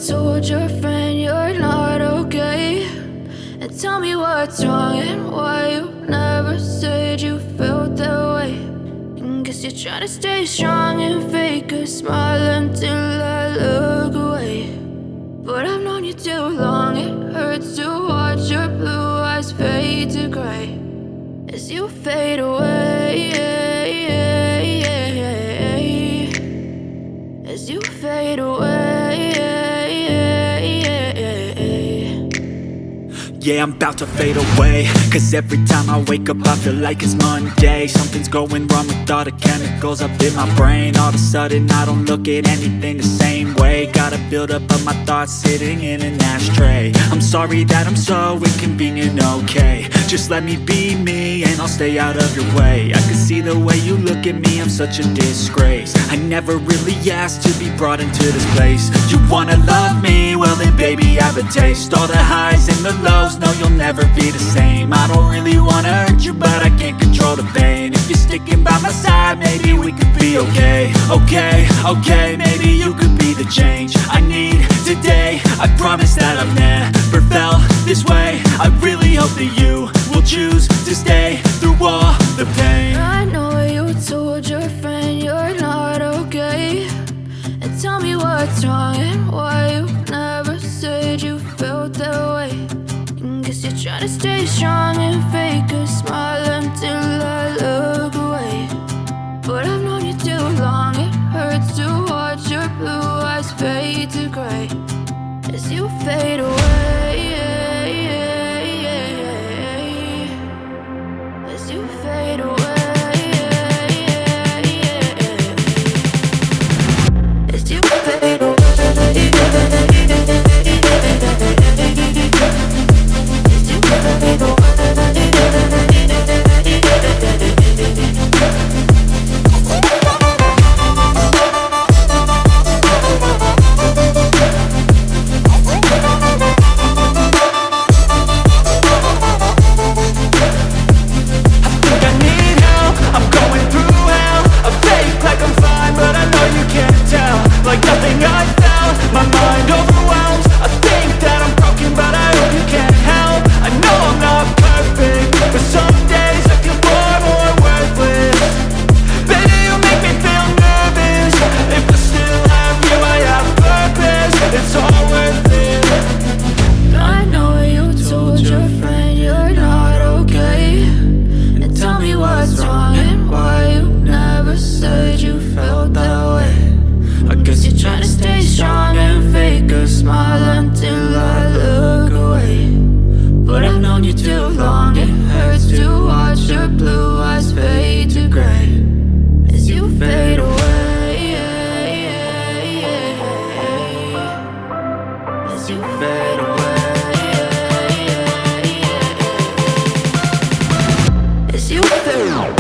told your friend you're not okay, and tell me what's wrong and why you never said you felt that way. And guess you're trying to stay strong and fake a smile until I look away. But I've known you too long, it hurts to watch your blue eyes fade to gray as you fade away, as you fade away. Yeah, I'm about to fade away, cause every time I wake up I feel like it's Monday. Something's going wrong with all the chemicals up in my brain. All of a sudden I don't look at anything the same way. Gotta build up of my thoughts sitting in an ashtray. I'm sorry that I'm so inconvenient, okay. Just let me be me and I'll stay out of your way. I can see the way you look at me, I'm such a disgrace. I never really asked to be brought into this place. You wanna love me? Well then baby I have a taste. All the highs and the lows, no you'll never be the same. I don't really wanna hurt you but I can't control the pain. If you're sticking by my side maybe we could be okay. Okay, maybe you could be the change I need today. I promise that I've never felt this way. I really hope that you will choose to stay through all the pain. I know you told your friend you're not okay, and tell me what's wrong and why you never said you felt that way. And guess you're trying to stay strong and fake a smile until I look away. But I've known you too long, it hurts to watch your blue eyes fade to gray as you fade away, as you fade away, as you fade away. Like nothing I felt, my mind overwhelmed. I think that I'm broken but I hope you can't help. I know I'm not perfect, but some days I feel far more worthless. Baby, you make me feel nervous. If I still have you, I have purpose. It's all worth it. I know you told your friend you're not okay, and tell me what's wrong and why you never said you felt that way. I guess you're trying to stay strong and fake a smile until I look away. But I've known you too long, it hurts to watch your blue eyes fade to gray as you fade away, as you fade away, as you fade away.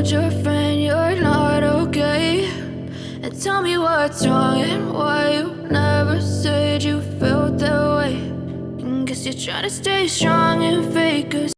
Your friend you're not okay, and tell me what's wrong and why you never said you felt that way. And guess you're trying to stay strong and fake